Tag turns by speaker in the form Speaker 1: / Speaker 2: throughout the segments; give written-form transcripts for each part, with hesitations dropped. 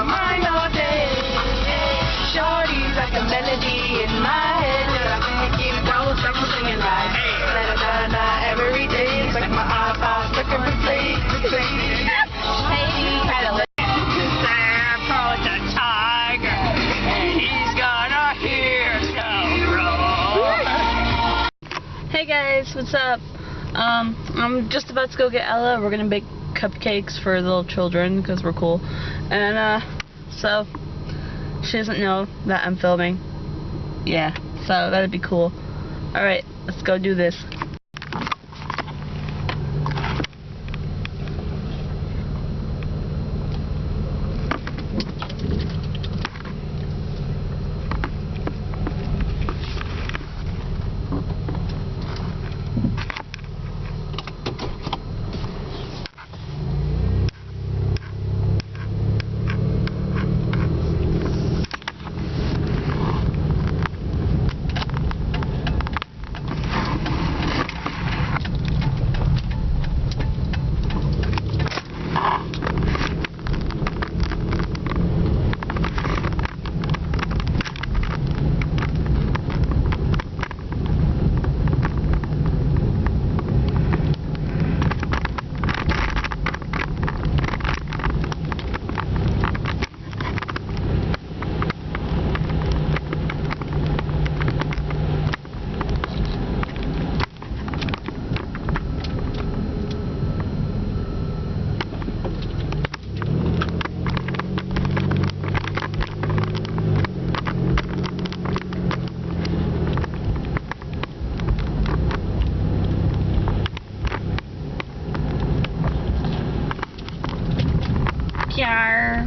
Speaker 1: my mind all day. Shorty's like a melody in my head that I can't keep going, so I'm singing like da-da-da-da every day. It's like my iPod's looking for play.
Speaker 2: Hey guys, what's up? I'm just about to go get Ella. We're gonna bake cupcakes for little children because we're cool. And so she doesn't know that I'm filming. Yeah, so that'd be cool. Alright, let's go do this. Yar.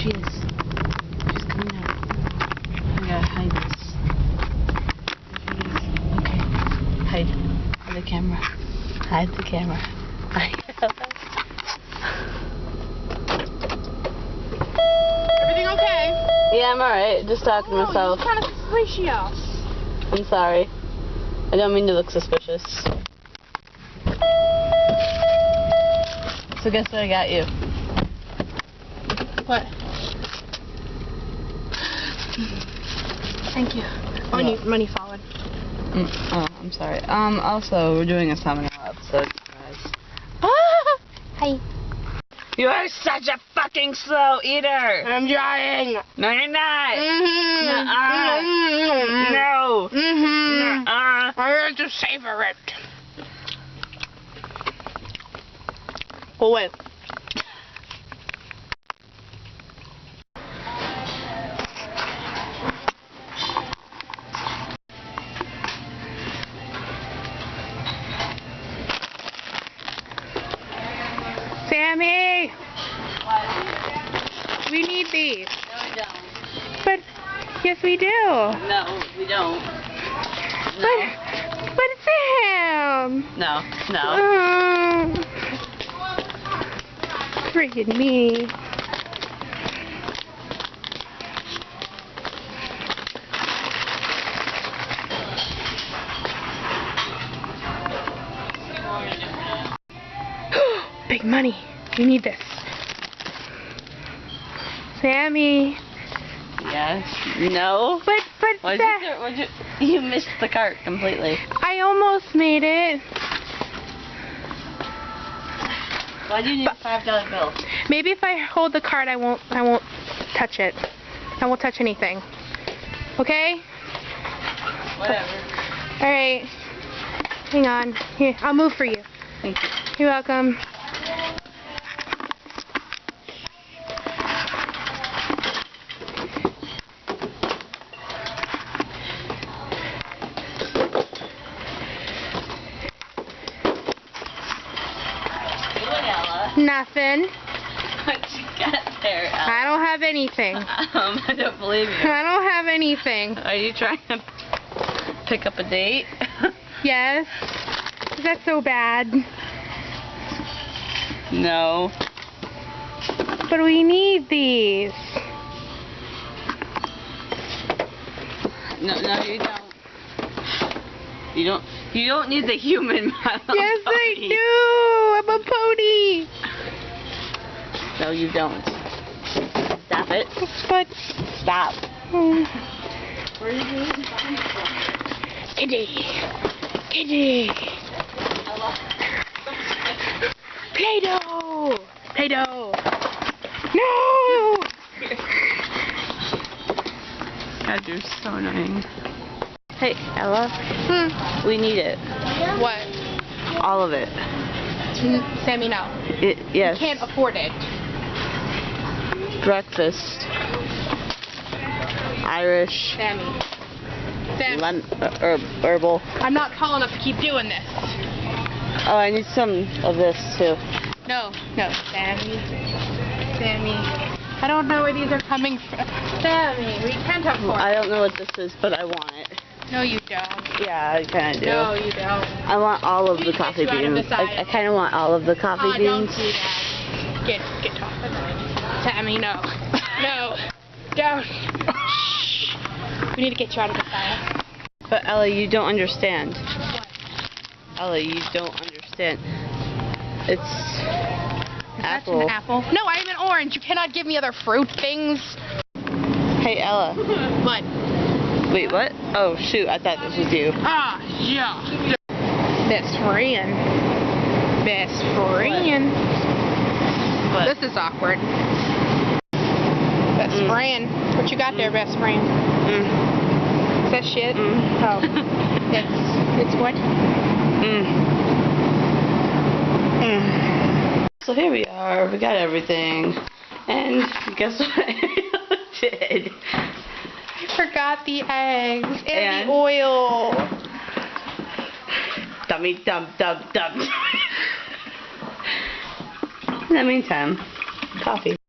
Speaker 2: She is. She's coming out. I gotta hide this. There she is. Okay. Hide. Hide the camera. Hide the camera.
Speaker 3: Everything okay?
Speaker 2: Yeah, I'm alright. Just talking to myself.
Speaker 3: You're kind of suspicious.
Speaker 2: I'm sorry. I don't mean to look suspicious. So guess what I got you?
Speaker 3: What? Thank you. Money forward.
Speaker 2: Oh, I'm sorry. Also, we're doing a Sominella episode, guys.
Speaker 3: Hi.
Speaker 2: You are such a fucking slow eater!
Speaker 3: I'm trying.
Speaker 2: No, you're not!
Speaker 3: Mm-hmm.
Speaker 2: No!
Speaker 3: Mm-hmm. I have to savor it. Go away. Sammy! We need these.
Speaker 2: No, we don't.
Speaker 3: But, yes we do.
Speaker 2: No, we don't. No.
Speaker 3: But Sam!
Speaker 2: No.
Speaker 3: Freaking me. Big money. We need this. Sammy.
Speaker 2: Yes. No.
Speaker 3: But
Speaker 2: You missed the cart completely.
Speaker 3: I almost made it.
Speaker 2: Why do you need a $5 bill?
Speaker 3: Maybe if I hold the cart, I won't touch it. I won't touch anything. Okay?
Speaker 2: Whatever.
Speaker 3: All right. Hang on. Here, I'll move for you.
Speaker 2: Thank you.
Speaker 3: You're welcome. Nothing.
Speaker 2: What you got there, Ella?
Speaker 3: I don't have anything.
Speaker 2: I don't believe you.
Speaker 3: I don't have anything.
Speaker 2: Are you trying to pick up a date?
Speaker 3: Yes. Is that so bad?
Speaker 2: No.
Speaker 3: But we need these.
Speaker 2: No, you don't. You don't need the human My Little
Speaker 3: Yes,
Speaker 2: Pony.
Speaker 3: I do. I'm a pony.
Speaker 2: No, you don't. Stop it.
Speaker 3: But
Speaker 2: Stop.
Speaker 3: Where are you going? Kitty. Kitty. Play-Doh. Play-Doh. No.
Speaker 2: God, you're so annoying. Hey, Ella. We need it.
Speaker 3: What?
Speaker 2: All of it.
Speaker 3: Sammy, no.
Speaker 2: Yes.
Speaker 3: Can't afford it.
Speaker 2: Breakfast. Irish.
Speaker 3: Sammy.
Speaker 2: Herbal.
Speaker 3: I'm not tall enough to keep doing this.
Speaker 2: Oh, I need some of this too.
Speaker 3: No, Sammy. Sammy. I don't know where these are coming from. Sammy, we can't afford
Speaker 2: I don't know what this is, but I want it.
Speaker 3: No, you don't.
Speaker 2: Yeah, I kind of do.
Speaker 3: No, you don't.
Speaker 2: I want all of the
Speaker 3: Please
Speaker 2: coffee
Speaker 3: get you out of
Speaker 2: beans.
Speaker 3: this aisle.
Speaker 2: I kind of want all of the coffee
Speaker 3: Don't
Speaker 2: beans.
Speaker 3: do that. Get off of that. Sammy, no. No. Don't. Shh. We need to get you out of this aisle.
Speaker 2: But Ella, you don't understand. Ella, you don't understand. It's apple.
Speaker 3: That's an apple. No, I'm an orange. You cannot give me other fruit things.
Speaker 2: Hey, Ella.
Speaker 3: What?
Speaker 2: Wait, what? Oh, shoot. I thought this was you.
Speaker 3: Ah, yeah. Best friend. Best friend.
Speaker 2: What?
Speaker 3: This is awkward. Best friend. What you got there, best friend? Is that shit? Oh. It's what?
Speaker 2: So here we are. We got everything. And guess what I did?
Speaker 3: I forgot the eggs and the
Speaker 2: And?
Speaker 3: oil.
Speaker 2: Dummy, dumb. In the meantime, coffee.